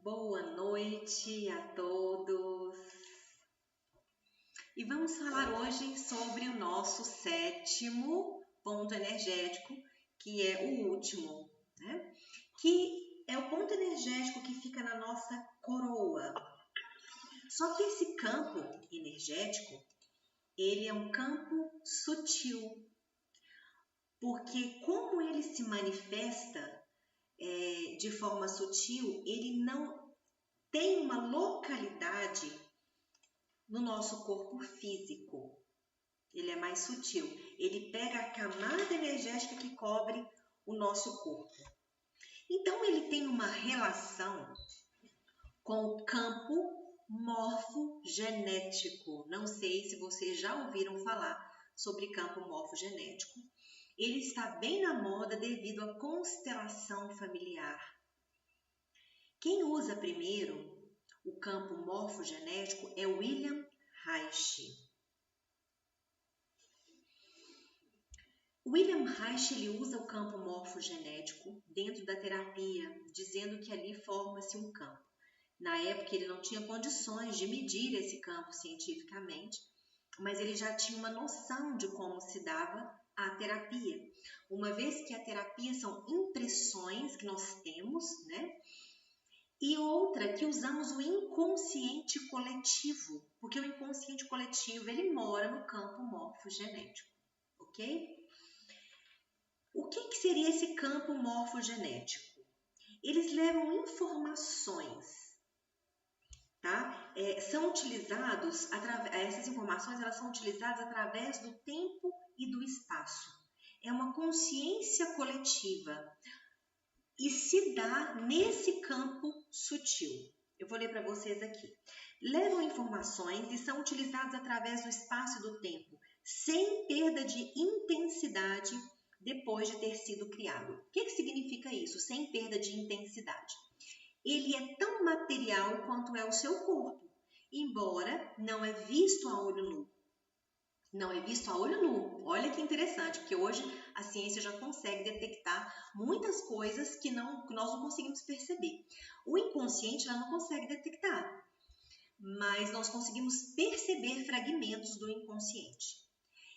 Boa noite a todos. E vamos falar hoje sobre o nosso sétimo ponto energético, que é o último, né? Que é o ponto energético que fica na nossa coroa. Só que esse campo energético, ele é um campo sutil, porque como ele se manifesta de forma sutil, ele não tem uma localidade no nosso corpo físico. Ele é mais sutil. Ele pega a camada energética que cobre o nosso corpo. Então, ele tem uma relação com o campo morfogenético. Não sei se vocês já ouviram falar sobre campo morfogenético. Ele está bem na moda devido à constelação familiar. Quem usa primeiro o campo morfogenético é William Reich. William Reich ele usa o campo morfogenético dentro da terapia, dizendo que ali forma-se um campo. Na época ele não tinha condições de medir esse campo cientificamente, mas ele já tinha uma noção de como se dava a terapia. Uma vez que a terapia são impressões que nós temos, né? E outra, que usamos o inconsciente coletivo, porque o inconsciente coletivo ele mora no campo morfogenético, ok? O que seria esse campo morfogenético? Eles levam informações, tá? São utilizados, essas informações elas são utilizadas através do tempo e do espaço. É uma consciência coletiva. E se dá nesse campo sutil. Eu vou ler para vocês aqui. Levam informações e são utilizados através do espaço e do tempo, sem perda de intensidade depois de ter sido criado. O que significa isso? Sem perda de intensidade. Ele é tão material quanto é o seu corpo, embora não é visto a olho nu. Não é visto a olho nu. Olha que interessante, porque hoje a ciência já consegue detectar muitas coisas que nós não conseguimos perceber. O inconsciente ela não consegue detectar, mas nós conseguimos perceber fragmentos do inconsciente.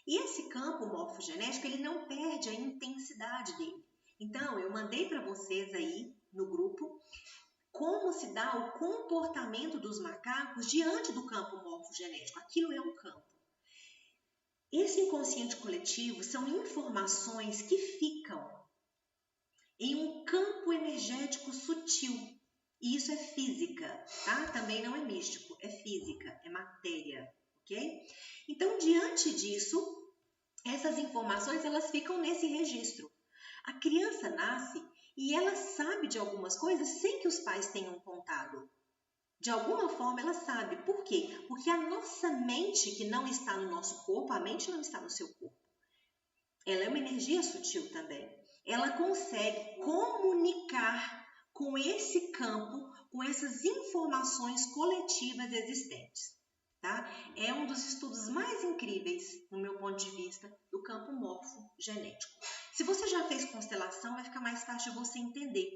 E esse campo morfogenético, ele não perde a intensidade dele. Então, eu mandei para vocês aí no grupo como se dá o comportamento dos macacos diante do campo morfogenético. Aquilo é um campo. Esse inconsciente coletivo são informações que ficam em um campo energético sutil. E isso é física, tá? Também não é místico, é física, é matéria, ok? Então, diante disso, essas informações elas ficam nesse registro. A criança nasce e ela sabe de algumas coisas sem que os pais tenham contado. De alguma forma ela sabe. Por quê? Porque a nossa mente, que não está no nosso corpo, a mente não está no seu corpo. Ela é uma energia sutil também. Ela consegue comunicar com esse campo, com essas informações coletivas existentes. Tá? É um dos estudos mais incríveis, no meu ponto de vista, do campo morfogenético. Se você já fez constelação, vai ficar mais fácil de você entender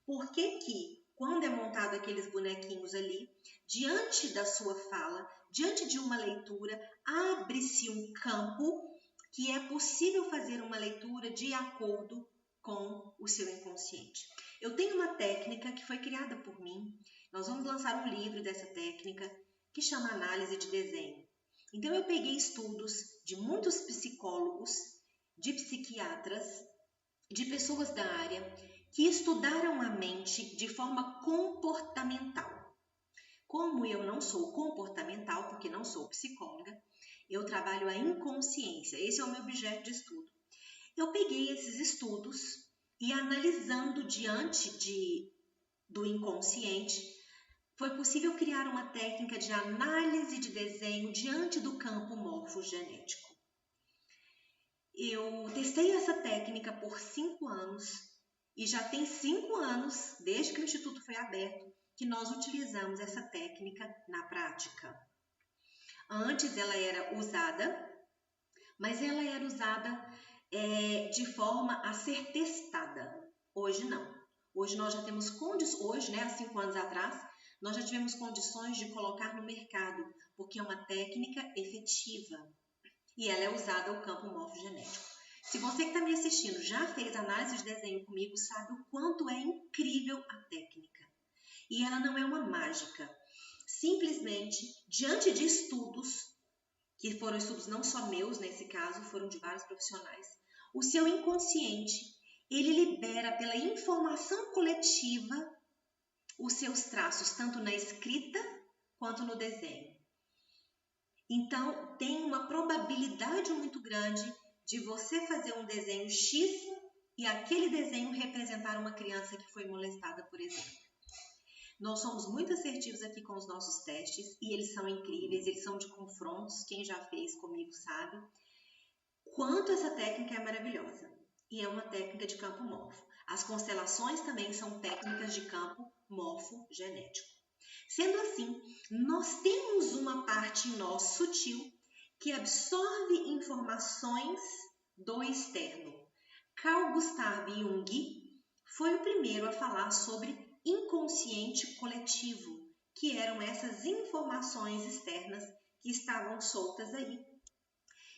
por que quando é montado aqueles bonequinhos ali, diante da sua fala, diante de uma leitura, abre-se um campo que é possível fazer uma leitura de acordo com o seu inconsciente. Eu tenho uma técnica que foi criada por mim. Nós vamos lançar um livro dessa técnica que chama Análise de Desenho. Então eu peguei estudos de muitos psicólogos, de psiquiatras, de pessoas da área que estudaram a mente de forma comportamental. Como eu não sou comportamental, porque não sou psicóloga, eu trabalho a inconsciência, esse é o meu objeto de estudo. Eu peguei esses estudos e analisando diante do inconsciente, foi possível criar uma técnica de análise de desenho diante do campo morfogenético. Eu testei essa técnica por 5 anos e já tem 5 anos, desde que o Instituto foi aberto, que nós utilizamos essa técnica na prática. Antes ela era usada, mas ela era usada de forma a ser testada. Hoje não. Hoje nós já temos condições, hoje, né, há 5 anos atrás, nós já tivemos condições de colocar no mercado, porque é uma técnica efetiva e ela é usada ao campo morfogenético. Se você que está me assistindo já fez análise de desenho comigo, sabe o quanto é incrível a técnica. E ela não é uma mágica. Simplesmente, diante de estudos, que foram estudos não só meus nesse caso, foram de vários profissionais, o seu inconsciente, ele libera pela informação coletiva os seus traços, tanto na escrita quanto no desenho. Então, tem uma probabilidade muito grande de você fazer um desenho X e aquele desenho representar uma criança que foi molestada, por exemplo. Nós somos muito assertivos aqui com os nossos testes e eles são incríveis, eles são de confrontos, quem já fez comigo sabe quanto essa técnica é maravilhosa. E é uma técnica de campo morfo. As constelações também são técnicas de campo morfogenético. Sendo assim, nós temos uma parte em nós sutil que absorve informações do externo. Carl Gustav Jung foi o primeiro a falar sobre inconsciente coletivo, que eram essas informações externas que estavam soltas aí.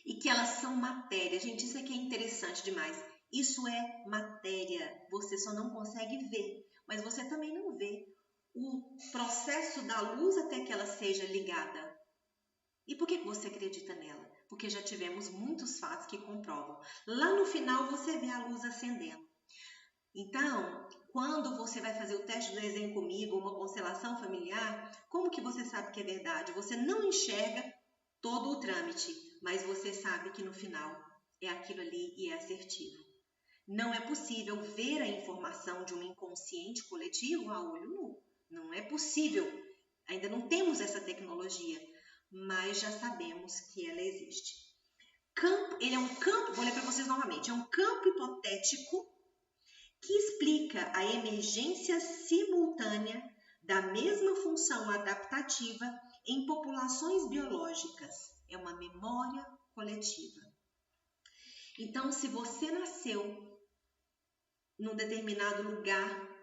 E que elas são matéria. Gente, isso aqui é interessante demais. Isso é matéria. Você só não consegue ver, mas você também não vê o processo da luz até que ela seja ligada. E por que você acredita nela? Porque já tivemos muitos fatos que comprovam. Lá no final você vê a luz acendendo. Então, quando você vai fazer o teste do desenho comigo, uma constelação familiar, como que você sabe que é verdade? Você não enxerga todo o trâmite, mas você sabe que no final é aquilo ali e é assertivo. Não é possível ver a informação de um inconsciente coletivo a olho nu. Não é possível. Ainda não temos essa tecnologia, mas já sabemos que ela existe. Ele é um campo, vou ler para vocês novamente, é um campo hipotético que explica a emergência simultânea da mesma função adaptativa em populações biológicas. É uma memória coletiva. Então, se você nasceu num determinado lugar,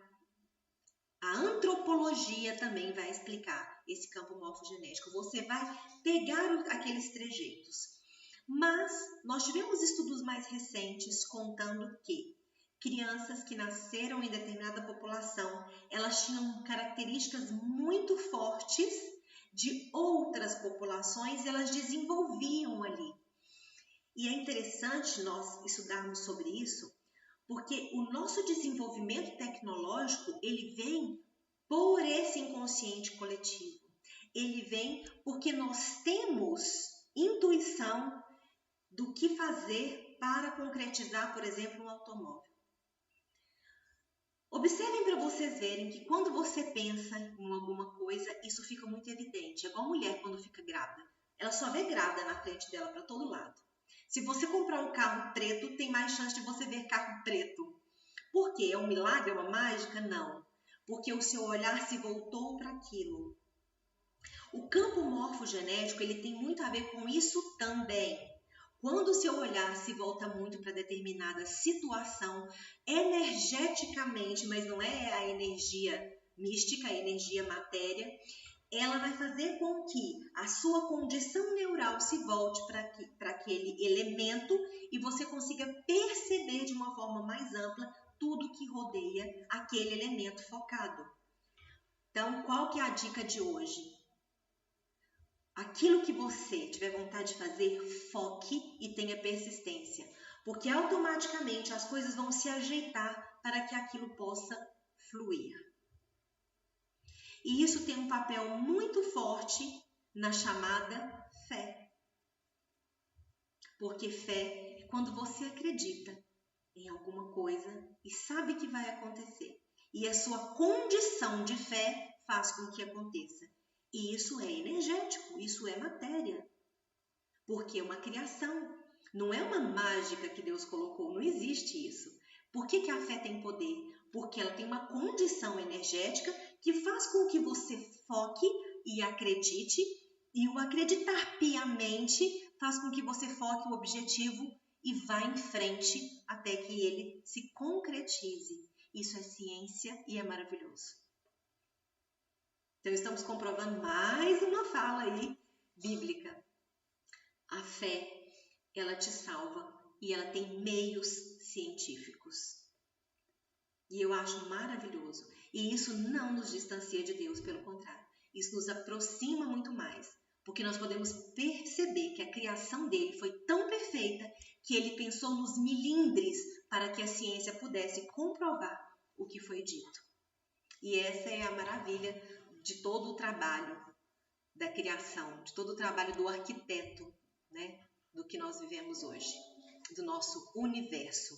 a antropologia também vai explicar esse campo morfogenético. Você vai pegar aqueles trejeitos. Mas nós tivemos estudos mais recentes contando que crianças que nasceram em determinada população, elas tinham características muito fortes de outras populações, elas desenvolviam ali. E é interessante nós estudarmos sobre isso, porque o nosso desenvolvimento tecnológico, ele vem por esse inconsciente coletivo. Ele vem porque nós temos intuição do que fazer para concretizar, por exemplo, um automóvel. Observem para vocês verem que quando você pensa em alguma coisa, isso fica muito evidente. É igual a mulher quando fica grávida. Ela só vê grávida na frente dela para todo lado. Se você comprar um carro preto, tem mais chance de você ver carro preto. Por quê? É um milagre? É uma mágica? Não. Porque o seu olhar se voltou para aquilo. O campo morfogenético, ele tem muito a ver com isso também. Quando o seu olhar se volta muito para determinada situação, energeticamente, mas não é a energia mística, a energia matéria, ela vai fazer com que a sua condição neural se volte para aquele elemento e você consiga perceber de uma forma mais ampla tudo que rodeia aquele elemento focado. Então, qual que é a dica de hoje? Aquilo que você tiver vontade de fazer, foque e tenha persistência, porque automaticamente as coisas vão se ajeitar para que aquilo possa fluir. E isso tem um papel muito forte na chamada fé. Porque fé é quando você acredita em alguma coisa e sabe que vai acontecer. E a sua condição de fé faz com que aconteça. E isso é energético, isso é matéria. Porque é uma criação. Não é uma mágica que Deus colocou, não existe isso. Por que a fé tem poder? Porque ela tem uma condição energética que faz com que você foque e acredite, e o acreditar piamente faz com que você foque o objetivo e vá em frente até que ele se concretize. Isso é ciência e é maravilhoso. Então, estamos comprovando mais uma fala aí bíblica. A fé, ela te salva e ela tem meios científicos. E eu acho maravilhoso. E isso não nos distancia de Deus, pelo contrário. Isso nos aproxima muito mais. Porque nós podemos perceber que a criação dele foi tão perfeita que ele pensou nos milímetros para que a ciência pudesse comprovar o que foi dito. E essa é a maravilha de todo o trabalho da criação, de todo o trabalho do arquiteto, né, do que nós vivemos hoje, do nosso universo.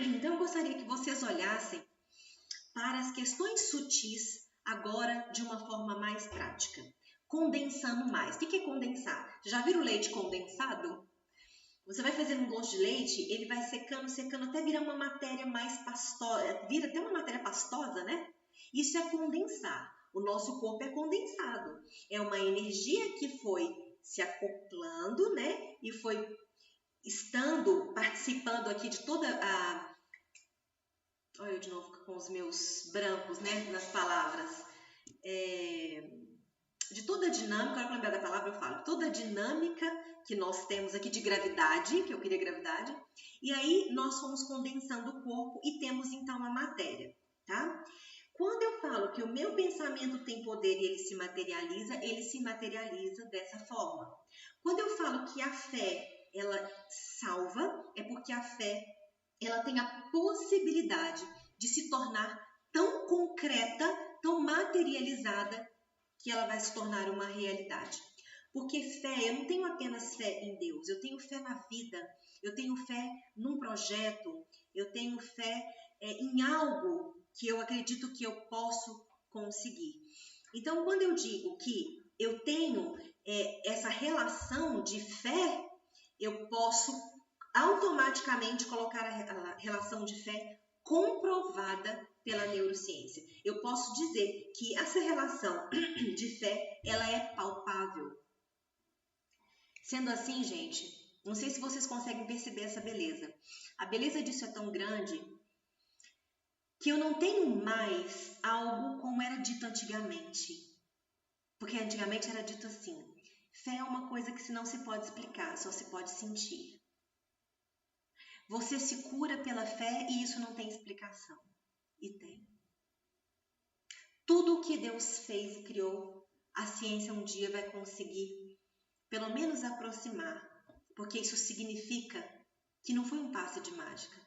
Então, eu gostaria que vocês olhassem para as questões sutis agora de uma forma mais prática, condensando mais. O que é condensar? Já viram o leite condensado? Você vai fazendo um doce de leite, ele vai secando, secando, até virar uma matéria mais pastosa, vira até uma matéria pastosa, né? Isso é condensar. O nosso corpo é condensado. É uma energia que foi se acoplando, né? E foi participando aqui de toda a... Olha eu de novo com os meus brancos, né? Nas palavras. De toda a dinâmica, agora que eu lembrar da palavra eu falo, toda a dinâmica que nós temos aqui de gravidade, que eu queria gravidade, e aí nós fomos condensando o corpo e temos então a matéria, tá? Quando eu falo que o meu pensamento tem poder e ele se materializa dessa forma. Quando eu falo que a fé, ela salva, é porque a fé, ela tem a possibilidade de se tornar tão concreta, tão materializada, que ela vai se tornar uma realidade. Porque fé, eu não tenho apenas fé em Deus, eu tenho fé na vida, eu tenho fé num projeto, eu tenho fé em algo que eu acredito que eu posso conseguir. Então, quando eu digo que eu tenho essa relação de fé, eu posso automaticamente colocar a relação de fé comprovada pela neurociência. Eu posso dizer que essa relação de fé, ela é palpável. Sendo assim, gente, não sei se vocês conseguem perceber essa beleza. A beleza disso é tão grande que eu não tenho mais algo como era dito antigamente. Porque antigamente era dito assim, fé é uma coisa que não se pode explicar, só se pode sentir. Você se cura pela fé e isso não tem explicação. E tem. Tudo o que Deus fez e criou, a ciência um dia vai conseguir, pelo menos aproximar, porque isso significa que não foi um passe de mágica.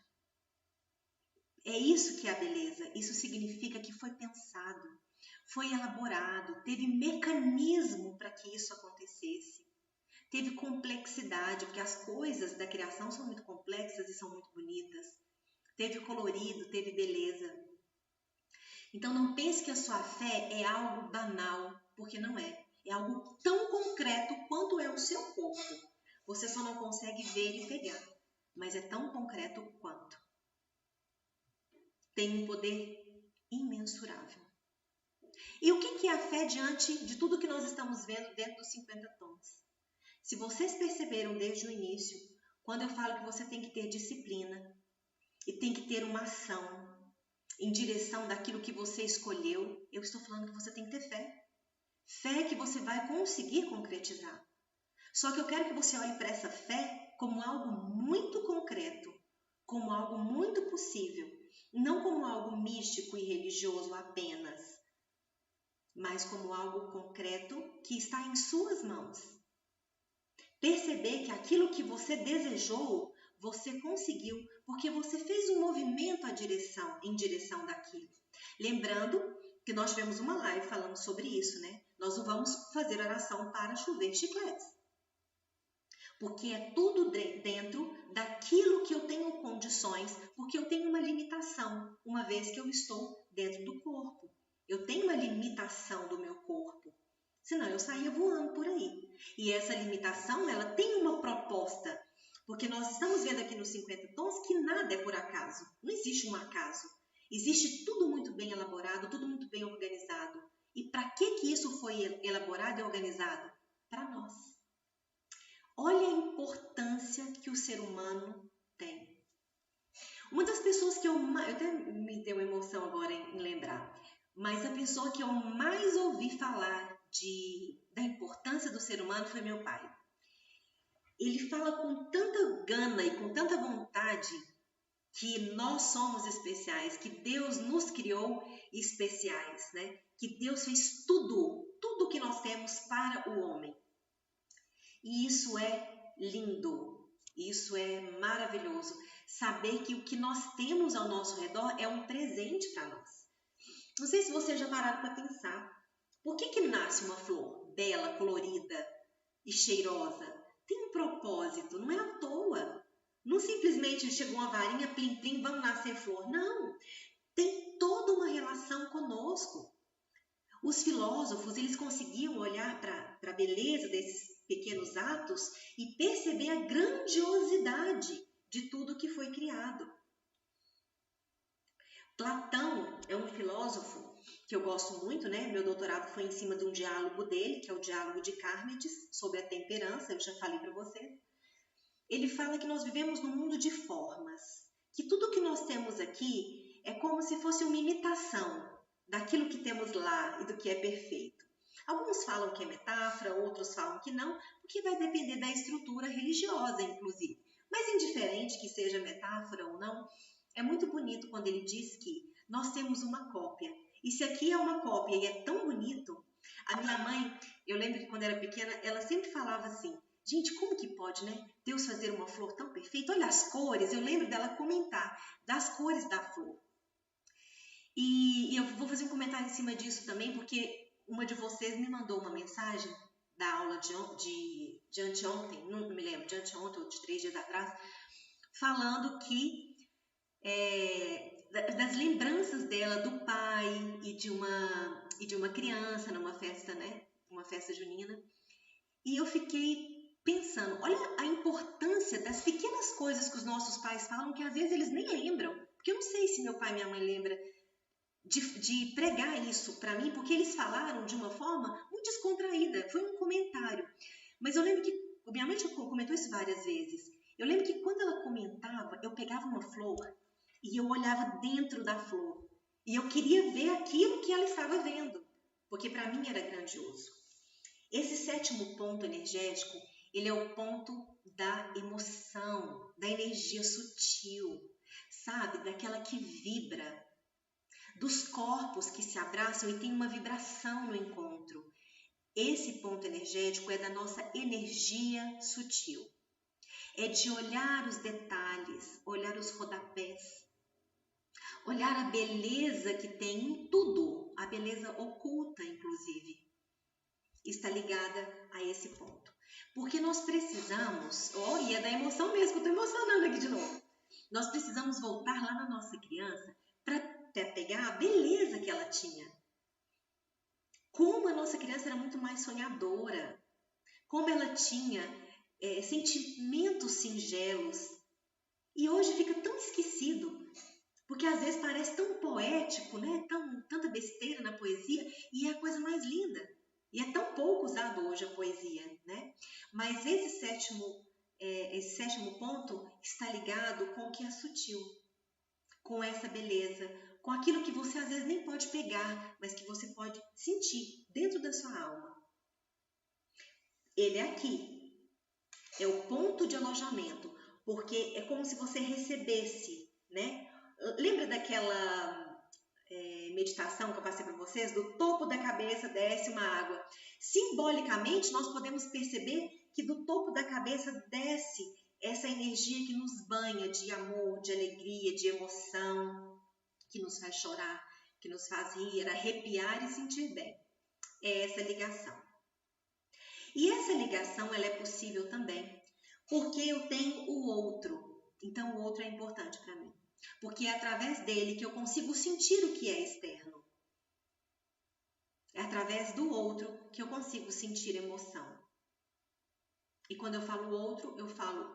É isso que é a beleza, isso significa que foi pensado, foi elaborado, teve mecanismo para que isso acontecesse. Teve complexidade, porque as coisas da criação são muito complexas e são muito bonitas. Teve colorido, teve beleza. Então não pense que a sua fé é algo banal, porque não é. É algo tão concreto quanto é o seu corpo. Você só não consegue ver e pegar, mas é tão concreto quanto. Tem um poder imensurável. E o que é a fé diante de tudo que nós estamos vendo dentro dos 50 tons? Se vocês perceberam desde o início, quando eu falo que você tem que ter disciplina e tem que ter uma ação em direção daquilo que você escolheu, eu estou falando que você tem que ter fé. Fé que você vai conseguir concretizar. Só que eu quero que você olhe para essa fé como algo muito concreto, como algo muito possível, não como algo místico e religioso apenas, mas como algo concreto que está em suas mãos. Perceber que aquilo que você desejou, você conseguiu, porque você fez um movimento em direção daquilo. Lembrando que nós tivemos uma live falando sobre isso, né? Nós não vamos fazer oração para chover chicletes. Porque é tudo dentro daquilo que eu tenho condições, porque eu tenho uma limitação, uma vez que eu estou dentro do corpo. Eu tenho uma limitação do meu corpo. Senão eu saía voando por aí. E essa limitação, ela tem uma proposta. Porque nós estamos vendo aqui nos 50 tons que nada é por acaso. Não existe um acaso. Existe tudo muito bem elaborado, tudo muito bem organizado. E para que isso foi elaborado e organizado? Para nós. Olha a importância que o ser humano tem. Uma das pessoas que eu até me deu emoção agora em lembrar, mas a pessoa que eu mais ouvi falar da importância do ser humano foi meu pai. Ele fala com tanta gana e com tanta vontade que nós somos especiais, que Deus nos criou especiais, né? Que Deus fez tudo que nós temos para o homem. E isso é lindo, isso é maravilhoso. Saber que o que nós temos ao nosso redor é um presente para nós. Não sei se vocês já pararam para pensar. Por que nasce uma flor bela, colorida e cheirosa? Tem um propósito, não é à toa. Não simplesmente chegou uma varinha, plim, plim, vamos nascer flor. Não, tem toda uma relação conosco. Os filósofos, eles conseguiam olhar para a beleza desses pequenos atos e perceber a grandiosidade de tudo que foi criado. Platão é um filósofo que eu gosto muito, né? Meu doutorado foi em cima de um diálogo dele, que é o diálogo de Carmides, sobre a temperança, eu já falei para vocês. Ele fala que nós vivemos num mundo de formas, que tudo que nós temos aqui é como se fosse uma imitação daquilo que temos lá e do que é perfeito. Alguns falam que é metáfora, outros falam que não, porque vai depender da estrutura religiosa, inclusive. Mas indiferente que seja metáfora ou não, é muito bonito quando ele diz que nós temos uma cópia. E se aqui é uma cópia e é tão bonito, a minha mãe, eu lembro que quando era pequena, ela sempre falava assim, gente, como que pode, né? Deus fazer uma flor tão perfeita? Olha as cores, eu lembro dela comentar das cores da flor. E eu vou fazer um comentário em cima disso também, porque uma de vocês me mandou uma mensagem da aula de anteontem, não me lembro, de anteontem ou de 3 dias atrás, falando que das lembranças dela do pai e de uma criança numa festa, né? Uma festa junina. E eu fiquei pensando, olha a importância das pequenas coisas que os nossos pais falam que às vezes eles nem lembram. Porque eu não sei se meu pai e minha mãe lembram de pregar isso para mim, porque eles falaram de uma forma muito descontraída. Foi um comentário. Mas eu lembro que minha mãe comentou isso várias vezes. Eu lembro que quando ela comentava, eu pegava uma flor e eu olhava dentro da flor. E eu queria ver aquilo que ela estava vendo, porque para mim era grandioso. Esse 7º ponto energético, ele é o ponto da emoção, da energia sutil, sabe? Daquela que vibra, dos corpos que se abraçam e tem uma vibração no encontro. Esse ponto energético é da nossa energia sutil. É de olhar os detalhes, olhar os rodapés, olhar a beleza que tem em tudo, a beleza oculta, inclusive, está ligada a esse ponto. Porque nós precisamos, e é da emoção mesmo, que eu estou emocionando aqui de novo. Nós precisamos voltar lá na nossa criança para pegar a beleza que ela tinha. Como a nossa criança era muito mais sonhadora, como ela tinha sentimentos singelos. E hoje fica tão esquecido. Porque às vezes parece tão poético, né? Tanta besteira na poesia, e é a coisa mais linda. E é tão pouco usado hoje a poesia, né? Mas esse sétimo ponto está ligado com o que é sutil, com essa beleza, com aquilo que você às vezes nem pode pegar, mas que você pode sentir dentro da sua alma. Ele é aqui, é o ponto de alojamento, porque é como se você recebesse, né? Lembra daquela meditação que eu passei para vocês? Do topo da cabeça desce uma água. Simbolicamente, nós podemos perceber que do topo da cabeça desce essa energia que nos banha de amor, de alegria, de emoção, que nos faz chorar, que nos faz rir, arrepiar e sentir bem. É essa ligação. E essa ligação ela é possível também porque eu tenho o outro. Então, o outro é importante para mim. Porque é através dele que eu consigo sentir o que é externo. É através do outro que eu consigo sentir emoção. E quando eu falo outro, eu falo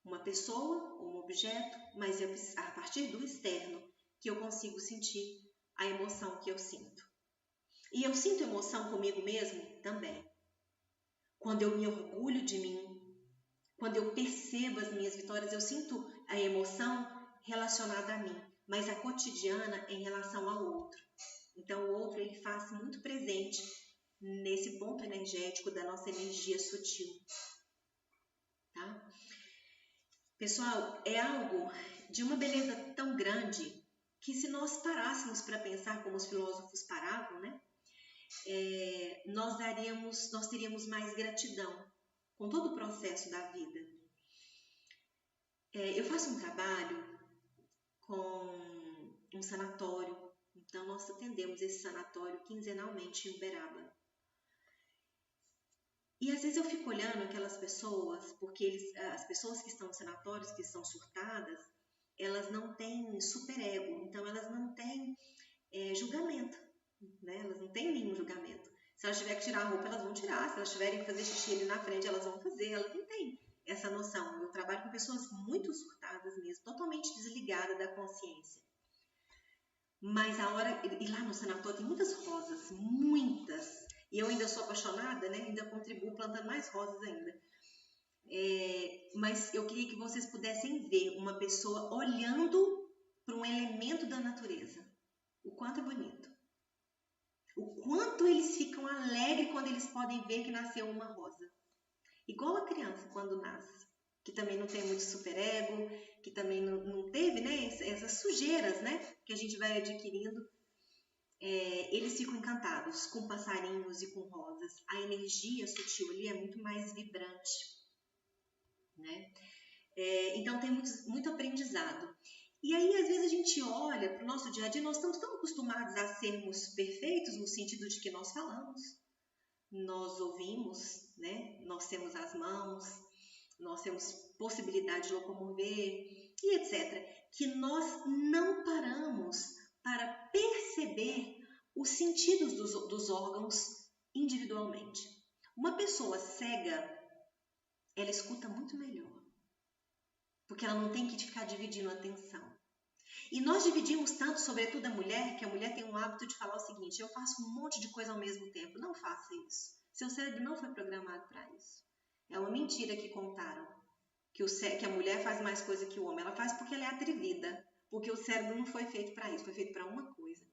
uma pessoa ou um objeto, mas é a partir do externo que eu consigo sentir a emoção que eu sinto. E eu sinto emoção comigo mesmo também. Quando eu me orgulho de mim, quando eu percebo as minhas vitórias, eu sinto a emoção relacionada a mim, mas a cotidiana em relação ao outro. Então, o outro ele faz muito presente nesse ponto energético da nossa energia sutil. Tá? Pessoal, é algo de uma beleza tão grande que se nós parássemos para pensar como os filósofos paravam, né? Nós teríamos mais gratidão com todo o processo da vida. Eu faço um trabalho com um sanatório, então nós atendemos esse sanatório quinzenalmente em Uberaba. E às vezes eu fico olhando aquelas pessoas, porque as pessoas que estão nos sanatórios, que são surtadas, elas não têm superego, então elas não têm julgamento, né? Elas não têm nenhum julgamento. Se elas tiverem que tirar a roupa, elas vão tirar. Se elas tiverem que fazer xixi ali na frente, elas vão fazer. Elas não têm essa noção. Eu trabalho com pessoas muito surtadas mesmo, totalmente desligadas da consciência. Mas e lá no sanatório tem muitas rosas, muitas. E eu ainda sou apaixonada, né? Ainda contribuo plantando mais rosas ainda. Mas eu queria que vocês pudessem ver uma pessoa olhando para um elemento da natureza. O quanto é bonito. O quanto eles ficam alegres quando eles podem ver que nasceu uma rosa. Igual a criança quando nasce. Que também não tem muito superego, que também não teve, né, essas sujeiras, né, que a gente vai adquirindo. Eles ficam encantados com passarinhos e com rosas. A energia sutil ali é muito mais vibrante, né? Então tem muito aprendizado. E aí às vezes a gente olha para o nosso dia a dia, nós estamos tão acostumados a sermos perfeitos no sentido de que nós falamos, nós ouvimos, né? Nós temos as mãos, nós temos possibilidade de locomover e etc. Que nós não paramos para perceber os sentidos dos órgãos individualmente. Uma pessoa cega, ela escuta muito melhor, porque ela não tem que ficar dividindo a atenção. E nós dividimos tanto, sobretudo a mulher, que a mulher tem um hábito de falar o seguinte: eu faço um monte de coisa ao mesmo tempo. Não faça isso. Seu cérebro não foi programado para isso. É uma mentira que contaram, que a mulher faz mais coisa que o homem. Ela faz porque ela é atrevida, porque o cérebro não foi feito para isso, foi feito para uma coisa.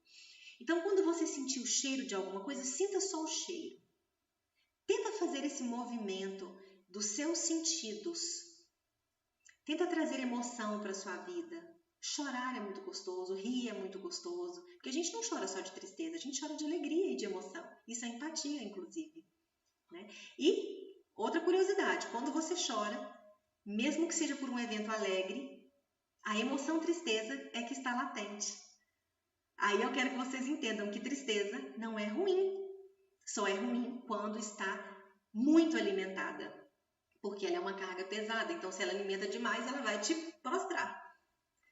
Então, quando você sentir o cheiro de alguma coisa, sinta só o cheiro. Tenta fazer esse movimento dos seus sentidos. Tenta trazer emoção para a sua vida. Chorar é muito gostoso, rir é muito gostoso, porque a gente não chora só de tristeza, a gente chora de alegria e de emoção. Isso é empatia, inclusive. Né? E outra curiosidade, quando você chora, mesmo que seja por um evento alegre, a emoção tristeza é que está latente. Aí eu quero que vocês entendam que tristeza não é ruim, só é ruim quando está muito alimentada, porque ela é uma carga pesada, então se ela alimenta demais, ela vai te prostrar.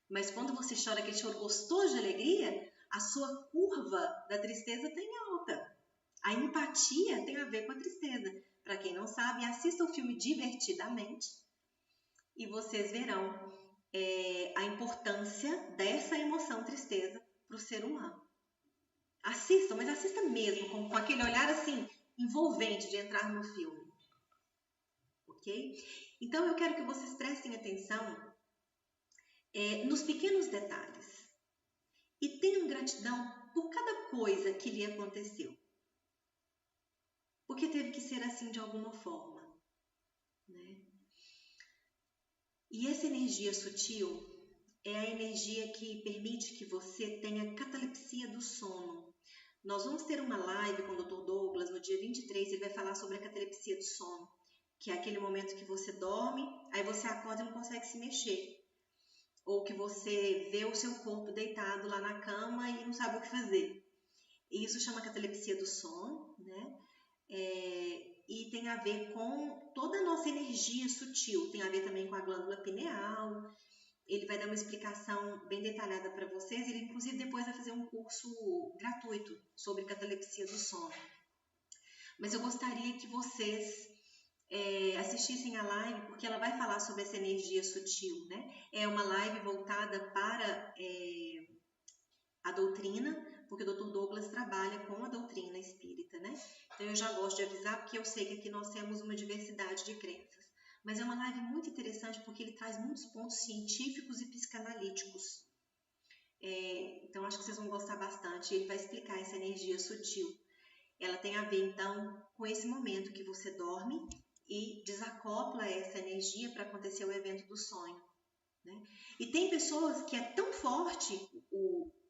Mas quando você chora aquele choro gostoso de alegria, a sua curva da tristeza tem alta. A empatia tem a ver com a tristeza. Para quem não sabe, assista o filme Divertidamente e vocês verão a importância dessa emoção tristeza para o ser humano. Assistam, mas assista mesmo, com aquele olhar assim, envolvente de entrar no filme. Ok? Então eu quero que vocês prestem atenção nos pequenos detalhes e tenham gratidão por cada coisa que lhe aconteceu, porque teve que ser assim de alguma forma, né? E essa energia sutil é a energia que permite que você tenha catalepsia do sono. Nós vamos ter uma live com o Dr. Douglas no dia 23, ele vai falar sobre a catalepsia do sono, que é aquele momento que você dorme, aí você acorda e não consegue se mexer. Ou que você vê o seu corpo deitado lá na cama e não sabe o que fazer. E isso chama catalepsia do sono, né? E tem a ver com toda a nossa energia sutil, tem a ver também com a glândula pineal. Ele vai dar uma explicação bem detalhada para vocês, ele inclusive depois vai fazer um curso gratuito sobre catalepsia do sono. Mas eu gostaria que vocês assistissem a live, porque ela vai falar sobre essa energia sutil, né? É uma live voltada para a doutrina, porque o Dr. Douglas trabalha com a doutrina espírita, né? Então eu já gosto de avisar, porque eu sei que aqui nós temos uma diversidade de crenças. mas é uma live muito interessante porque ele traz muitos pontos científicos e psicanalíticos. Então, acho que vocês vão gostar bastante. Ele vai explicar essa energia sutil. Ela tem a ver, então, com esse momento que você dorme e desacopla essa energia para acontecer o evento do sonho, né? E tem pessoas que é tão forte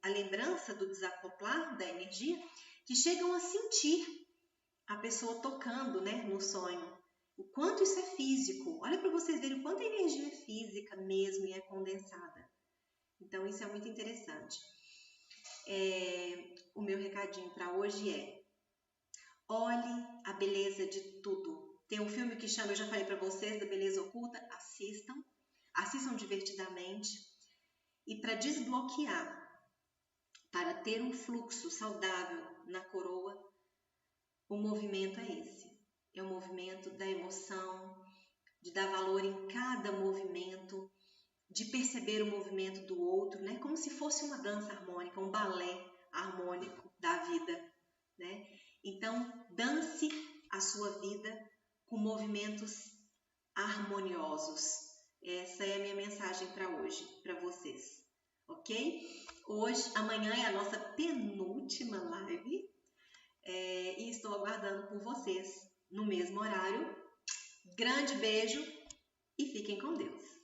a lembrança do desacoplar da energia que chegam a sentir a pessoa tocando, né, no sonho. O quanto isso é físico. Olha para vocês verem o quanto a energia é física mesmo e é condensada. Então, isso é muito interessante. O meu recadinho para hoje é: olhe a beleza de tudo. Tem um filme que chama, eu já falei para vocês, da Beleza Oculta. Assistam divertidamente. E para desbloquear, para ter um fluxo saudável na coroa, o movimento é esse. É o movimento da emoção, de dar valor em cada movimento, de perceber o movimento do outro, né? Como se fosse uma dança harmônica, um balé harmônico da vida, né? Então, dance a sua vida com movimentos harmoniosos. Essa é a minha mensagem para hoje, para vocês, ok? Amanhã é a nossa penúltima live e estou aguardando por vocês no mesmo horário. Grande beijo e fiquem com Deus!